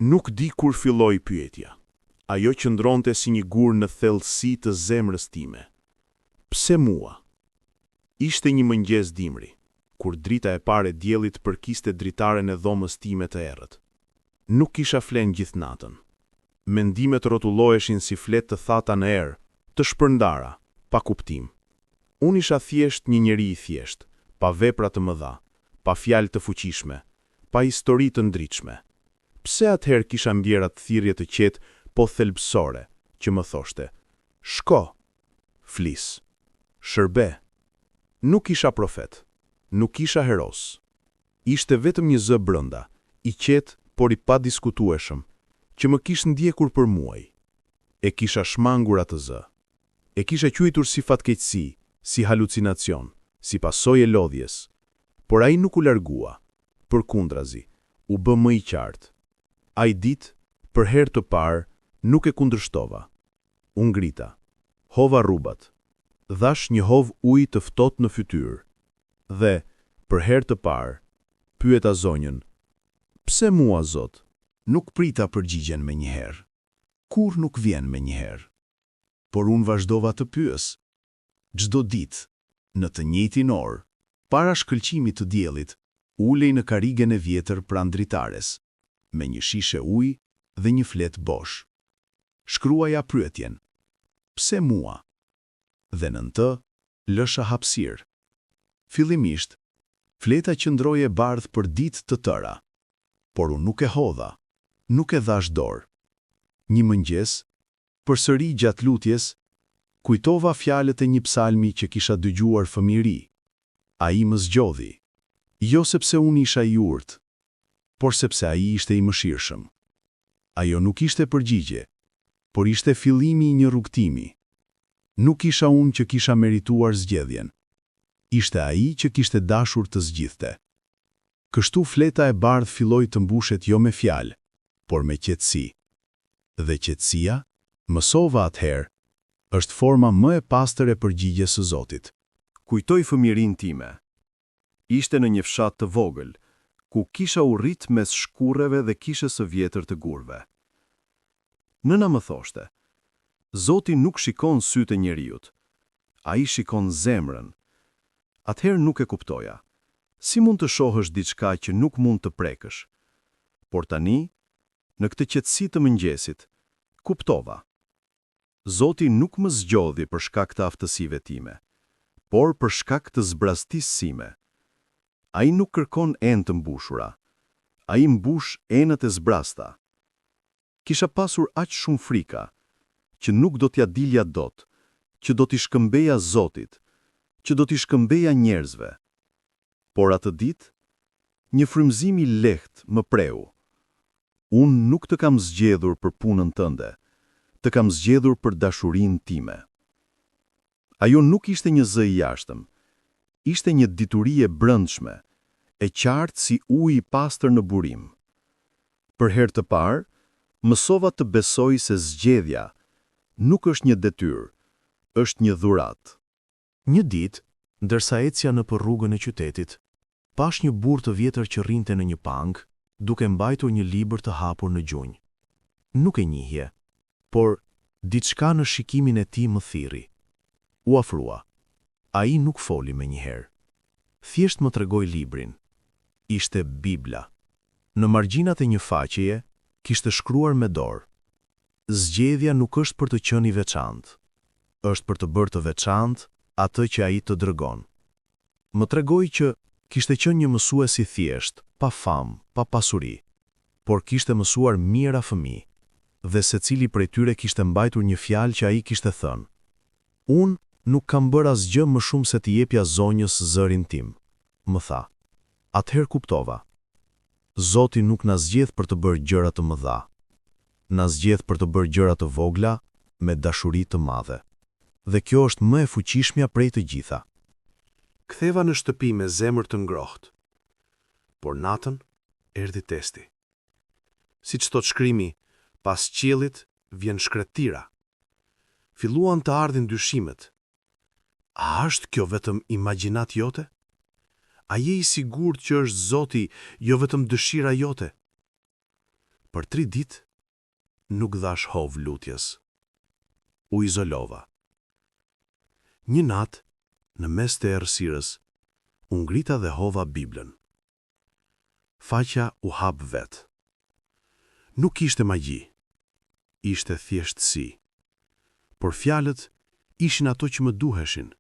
Nuk di kur filloi pyetja. Ajo qëndronte si një gur në thellësi të zemrës time. Pse mua? Ishte një mëngjes dimri, kur drita e parë e diellit përkiste dritaren e dhomës time të errët. Nuk kisha flen gjithë natën. Mendimet rrotulloheshin si fletë të thata në erë, të shpërndara, pa kuptim. Unë isha thjesht një njeri i thjesht, pa vepra të mëdha, pa fjalë të fuqishme, pa histori të ndritshme. Pse atëherë kisha mbjerat thirrje të qetë, po thelbësore, që më thoshte: "Shko, flis, shërbe." Nuk isha profet, nuk isha heros. Ishte vetëm një zë brenda, i qetë por i pa diskutueshëm, që më kishte ndjekur për muaj. E kisha shmangur atë zë. E kisha quajtur si fatkeqësi, si halucinacion, si pasojë e lodhjes. Por ai nuk u largua. Përkundrazi, u bë më i qartë. Ai ditë, për herë të parë, nuk e kundërshtova. U ngrita, hova rrubat, dhash një hovë ujë të ftohtë në fytyrë. Dhe, për herë të parë, pyeta zonjën: "Pse mua, Zot?" Nuk prita përgjigjen me njëherë. Kur nuk vjen me njëherë. Por unë vazhdova të pyes. Çdo ditë, në të njëjtin orë, para shkëlqimit të diellit, ulej në karrigen e vjetër pranë dritares, me një shishe ujë dhe një fletë bosh. Shkruaja pyetjen: "Pse mua?" Dhe nën të, lësha hapësirë. Fillimisht, fleta qëndroi e bardhë për ditë të tëra, por unë nuk e hodha, nuk e dhash dorë. Një mëngjes, përsëri gjatë lutjes, kujtova fjalët e një psalmi që kisha dëgjuar fëmijëri. Ai më zgjodhi, jo sepse unë isha i urtë, por sepse ai ishte i mëshirshëm. Ajo nuk ishte përgjigje, por ishte fillimi i një rrugtimi. Nuk isha unë që kisha merituar zgjedhjen. Ishte ai që kishte dashur të zgjidhte. Kështu fleta e bardhë filloi të mbushet jo me fjalë, por me qetësi. Dhe qetësia, mësova atëherë, është forma më e pastër e përgjigjes së Zotit. Kujtoj fëmijërinë time. Ishte në një fshat të vogël, ku kisha urrit mes shkurreve dhe kishës së vjetër të gurve. Nëna më thoshte: "Zoti nuk shikon sytë e njeriut, ai shikon zemrën." Atëherë nuk e kuptoja. Si mund të shohësh diçka që nuk mund të prekësh? Por tani, në këtë qetësi të mëngjesit, kuptova. Zoti nuk më zgjodhi për shkak të aftësive time, por për shkak të zbrastisë sime. Ai nuk kërkon enë të mbushura, ai mbush enët e zbrasta. Kisha pasur aq shumë frika, që nuk do t'ja dilja dot, që do t'i shkëmbeja Zotit, që do t'i shkëmbeja njerëzve. Por atë ditë, një frymëzim i lehtë më preu. Unë nuk të kam zgjedhur për punën tënde, të kam zgjedhur për dashurinë time. Ajo nuk ishte një zë i jashtëm, ishte një dituri e brendshme, e qartë si uji i pastër në burim. Për herë të parë, mësova të besoj se zgjedhja nuk është një detyrë, është një dhuratë. Një ditë, ndërsa ecja nëpër rrugën e qytetit, pash një burr të vjetër që rrinte në një pang, duke mbajtur një libër të hapur në gjunjë. Nuk e njihje, por diçka në shikimin e tij më thirri. U afrua. Ai nuk foli menjëherë. Thjesht më tregoi librin. Ishte Bibla. Në margjinat e një faqeje kishte shkruar me dorë: "Zgjedhja nuk është për të qenë i veçantë, është për të bërë të veçantë atë që ai të dërgon." Më tregoi që kishte qenë një mësues i thjesht, pa famë, pa pasuri, por kishte mësuar mijëra fëmijë, dhe secili prej tyre kishte mbajtur një fjalë që ai kishte thënë: "Unë nuk kam bërë asgjë më shumë se t'i jepja zonjës zërin tim." Më tha. Atëherë kuptova. Zoti nuk na zgjedh për të bërë gjëra të mëdha. Na zgjedh për të bërë gjëra të vogla me dashuri të madhe. Dhe kjo është më e fuqishmja prej të gjitha. Ktheva në shtëpi me zemër të ngrohtë. Por natën erdhi testi. Siç thot shkrimi, pas qiellit vjen shkretira. Filluan të ardhin dyshimet. A është kjo vetëm imagjinat jote? A je i sigurt që është Zoti, jo vetëm dëshira jote? Për 3 ditë, nuk dhash hov lutjes. U izolova. Një natë, në mes të errësirës, u ngrita dhe hova Biblën. Faqja u hap vetë. Nuk ishte magji, ishte thjeshtësi, por fjalët ishin ato që më duheshin.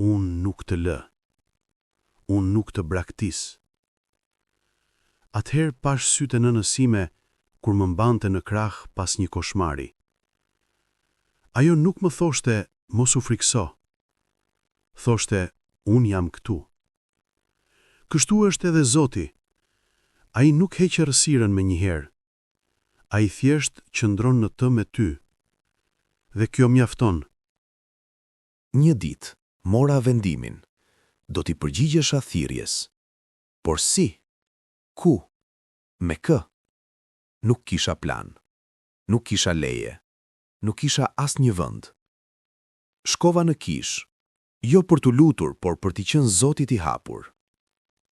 Unë nuk të lë, unë nuk të braktis. Atëherë pash sytë e nënës sime kur më mbante në krah pas një koshmari. Ajo nuk më thoshte mos u frikso. Thoshte unë jam këtu. Kështu është edhe Zoti. Ai nuk heq errësirën me njëherë. Ai thjesht qëndron në të me ty. Dhe kjo mjafton. Një ditë, mora vendimin. Do t'i përgjigjesha thirrjes. Por si? Ku? Me kë? Nuk kisha plan. Nuk kisha leje. Nuk kisha as një vend. Shkova në kish, jo për t'u lutur, por për t'i qenë Zotit i hapur.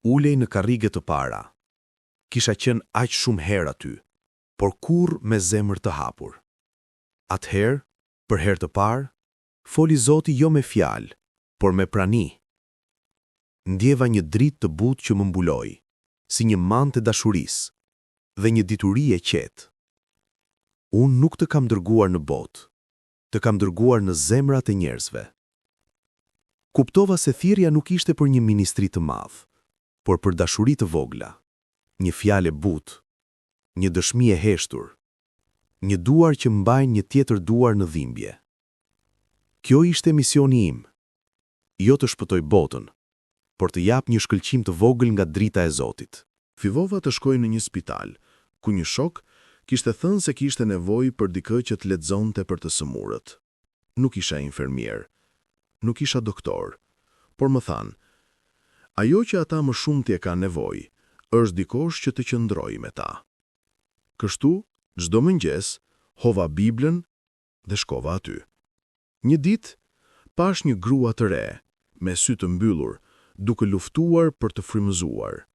Ulej në karrige të para. Kisha qenë aq shumë herë aty, por kurrë me zemër të hapur. Atëherë, për herë të parë, foli Zoti jo me fjalë, por me prani. Ndjeva një dritë të butë që më mbuloi, si një mantë e dashurisë, dhe një dituri e qetë. Unë nuk të kam dërguar në botë, të kam dërguar në zemrat e njerëzve. Kuptova se thirrja nuk ishte për një ministri të madh, por për dashuri të vogla, një fjalë e butë, një dëshmi e heshtur, një duar që mbajnë një tjetër duar në dhimbje. Kjo ishte misioni im, jo të shpëtoj botën, por të jap një shkëlqim të vogël nga drita e Zotit. Fillova të shkoj në një spital, ku një shok kishte thënë se kishte nevojë për dikë që të lexonte për të sëmurët. Nuk isha infermier, nuk isha doktor, por më thanë, ajo që ata më shumë t'je ka nevojë, është dikosh që të qëndrojë me ta. Kështu, çdo mëngjes, hova Biblën dhe shkova aty. Një ditë, pash një grua të re, me sy të mbyllur, duke luftuar për të frymëzuar.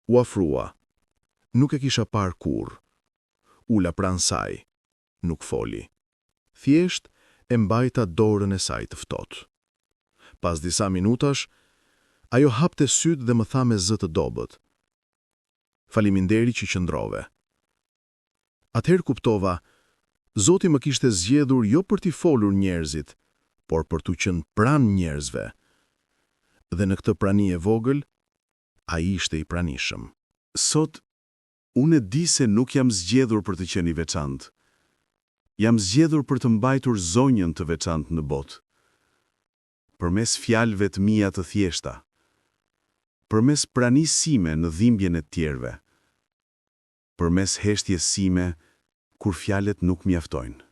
U afrua. Nuk e kisha parë kurrë. Ula pranë saj. Nuk foli. Thjesht e mbajta dorën e saj të ftohtë. Pas disa minutash, ajo hapte sytë dhe më tha me zë të dobët. Faleminderit që qëndrove. Atëherë kuptova, Zoti më kishte zgjedhur jo për t'i folur njerëzit, por për t'u qenë pranë njerëzve. Dhe në këtë prani e vogël, ai ishte i pranishëm. Sot, unë e di se nuk jam zgjedhur për të qenë i veçantë. Jam zgjedhur për të mbajtur zonjën të veçantë në botë. Përmes fjalëve të mia të thjeshta. Përmes pranisë sime në dhimbjen e të tjerëve. Përmes heshtjes sime kur fjalët nuk mjaftojnë.